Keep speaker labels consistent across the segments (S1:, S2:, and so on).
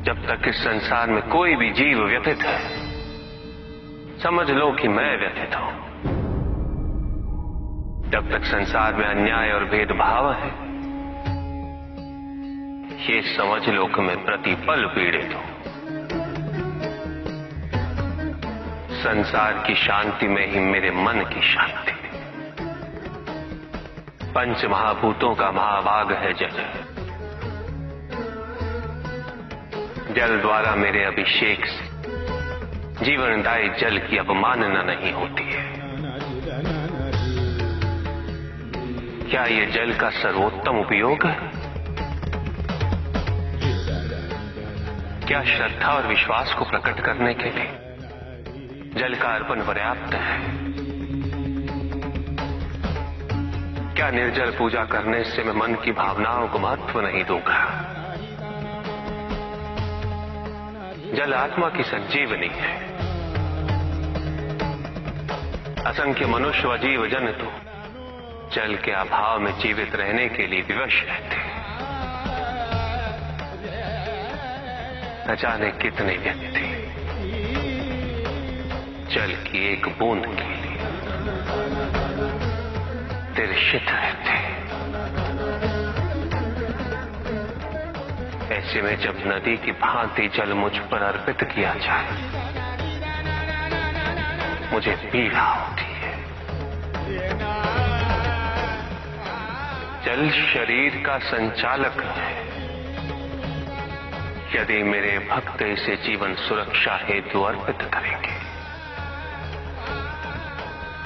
S1: जब तक इस संसार में कोई भी जीव व्यथित है, समझ लो कि मैं व्यथित हूं। जब तक संसार में अन्याय और भेदभाव है, ये समझ लो कि मैं प्रतिपल पीड़ित हूं। संसार की शांति में ही मेरे मन की शांति। पंच महाभूतों का महाभाग है जल। जल द्वारा मेरे अभिषेक से जीवनदायी जल की अवमानना नहीं होती है। क्या ये जल का सर्वोत्तम उपयोग है? क्या श्रद्धा और विश्वास को प्रकट करने के लिए जल का अर्पण पर्याप्त है? क्या निर्जल पूजा करने से मैं मन की भावनाओं को महत्व नहीं दूंगा? जल आत्मा की संजीवनी है। असंख्य मनुष्य व जीव जन तो जल के अभाव में जीवित रहने के लिए विवश रहते हैं। न जाने कितने व्यक्ति जल की एक बूंद के लिए तिरछित रहते हैं। ऐसे में जब नदी की भांति जल मुझ पर अर्पित किया जाए, मुझे पीड़ा होती है। जल शरीर का संचालक है। यदि मेरे भक्त इसे जीवन सुरक्षा हेतु अर्पित करेंगे,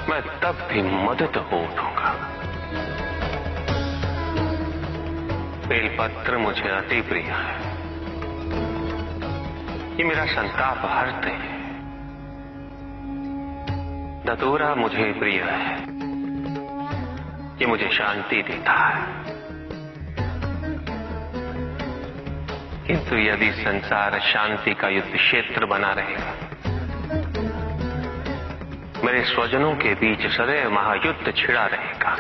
S1: मैं तब भी मदद हो उठूंगा। बेलपत्र मुझे अति प्रिय है। ये मेरा संताप हरते हैं। धतूरा मुझे प्रिय है। ये मुझे शांति देता है। किंतु यदि संसार शांति का युद्ध क्षेत्र बना रहेगा, मेरे स्वजनों के बीच सदैव महायुद्ध छिड़ा रहेगा,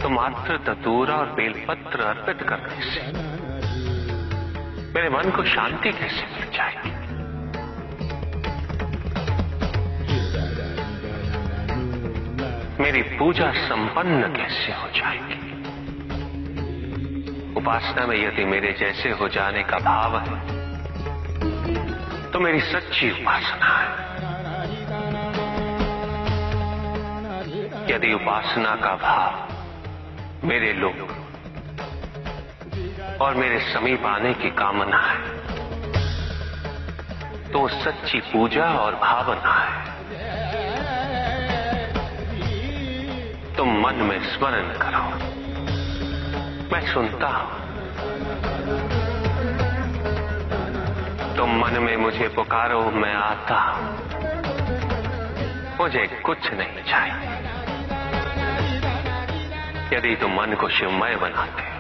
S1: तो मात्र धतूरा और बेलपत्र अर्पित करने से मेरे मन को शांति कैसे मिल जाएगी? मेरी पूजा संपन्न कैसे हो जाएगी? उपासना में यदि मेरे जैसे हो जाने का भाव है, तो मेरी सच्ची उपासना है। यदि उपासना का भाव मेरे लोग और मेरे समीप आने की कामना है, तो सच्ची पूजा और भावना है। तुम मन में स्मरण करो, मैं सुनता हूं। तुम मन में मुझे पुकारो, मैं आता हूं। मुझे कुछ नहीं चाहिए। यदि तुम मन को शिवमय बनाते हो,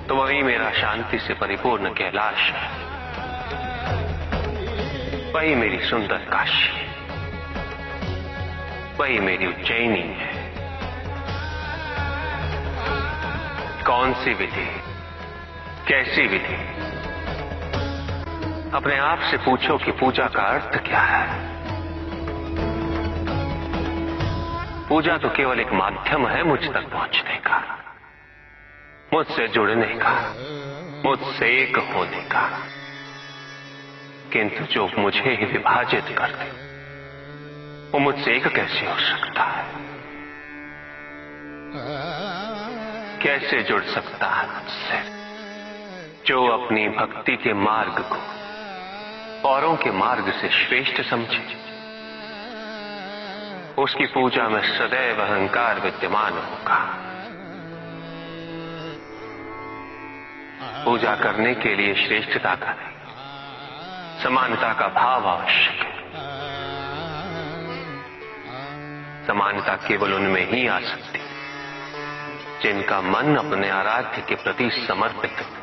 S1: तो वही मेरा शांति से परिपूर्ण कैलाश है। वही मेरी सुंदर काशी है। वही मेरी उज्जैनी है। कौन सी विधि, कैसी विधि? अपने आप से पूछो कि पूजा का अर्थ क्या है। पूजा तो केवल एक माध्यम है मुझ तक पहुंचने का, मुझसे जुड़ने का, मुझसे एक होने का। किंतु जो मुझे ही विभाजित कर दे, वो मुझसे एक कैसे हो सकता है? कैसे जुड़ सकता है मुझसे? जो अपनी भक्ति के मार्ग को औरों के मार्ग से श्रेष्ठ समझे, उसकी पूजा में सदैव अहंकार विद्यमान होगा। पूजा करने के लिए श्रेष्ठता का नहीं, समानता का भाव आवश्यक है। समानता केवल उनमें ही आ सकती है जिनका मन अपने आराध्य के प्रति समर्पित है।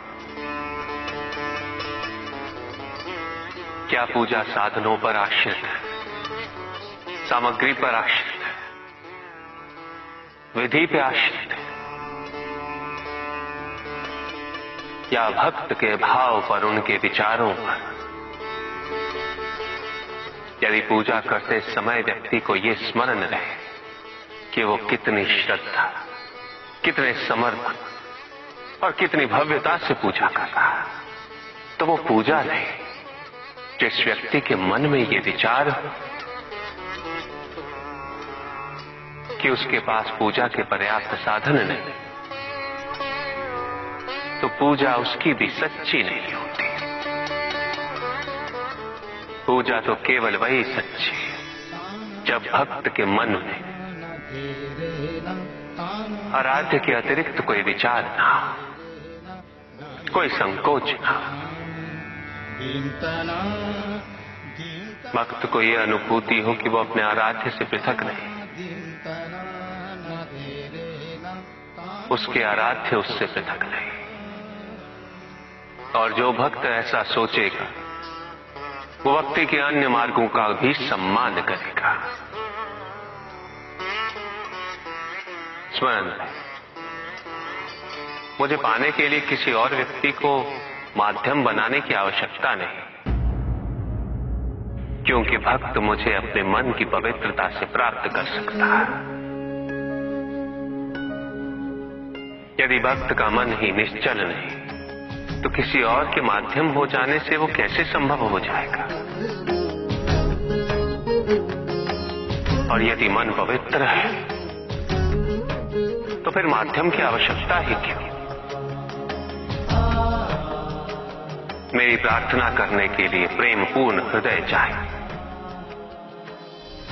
S1: क्या पूजा साधनों पर आश्रित है, सामग्री पर आश्रित है, विधि पे आश्रित है? या भक्त के भाव पर, उनके विचारों पर। यदि पूजा करते समय व्यक्ति को ये स्मरण रहे कि वो कितनी श्रद्धा, कितने समर्पण और कितनी भव्यता से पूजा कर रहा है, तो वो पूजा नहीं। जिस व्यक्ति के मन में ये विचार कि उसके पास पूजा के पर्याप्त साधन नहीं, तो पूजा उसकी भी सच्ची नहीं होती। पूजा तो केवल वही सच्ची है जब भक्त के मन में आराध्य के अतिरिक्त कोई विचार ना हो, कोई संकोच ना हो। भक्त को यह अनुभूति हो कि वो अपने आराध्य से पृथक नहीं, उसके आराध्य उससे पृथक नहीं। और जो भक्त ऐसा सोचेगा वो भक्ति के अन्य मार्गों का भी सम्मान करेगा। स्मरण रहे, मुझे पाने के लिए किसी और व्यक्ति को माध्यम बनाने की आवश्यकता नहीं, क्योंकि भक्त मुझे अपने मन की पवित्रता से प्राप्त कर सकता है। यदि भक्त का मन ही निश्चल नहीं, तो किसी और के माध्यम हो जाने से वो कैसे संभव हो जाएगा? और यदि मन पवित्र है, तो फिर माध्यम की आवश्यकता ही क्यों? मेरी प्रार्थना करने के लिए प्रेम पूर्ण हृदय चाहिए,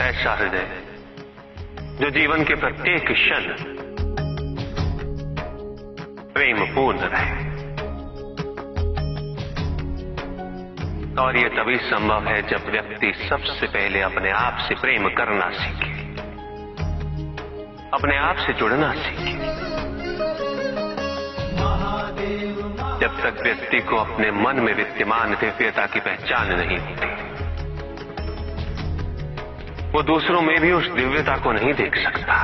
S1: ऐसा हृदय जो जीवन के प्रत्येक क्षण प्रेम पूर्ण रहे। और यह तभी संभव है जब व्यक्ति सबसे पहले अपने आप से प्रेम करना सीखे, अपने आप से जुड़ना सीखे। जब तक व्यक्ति को अपने मन में विद्यमान दिव्यता की पहचान नहीं होती, वो दूसरों में भी उस दिव्यता को नहीं देख सकता।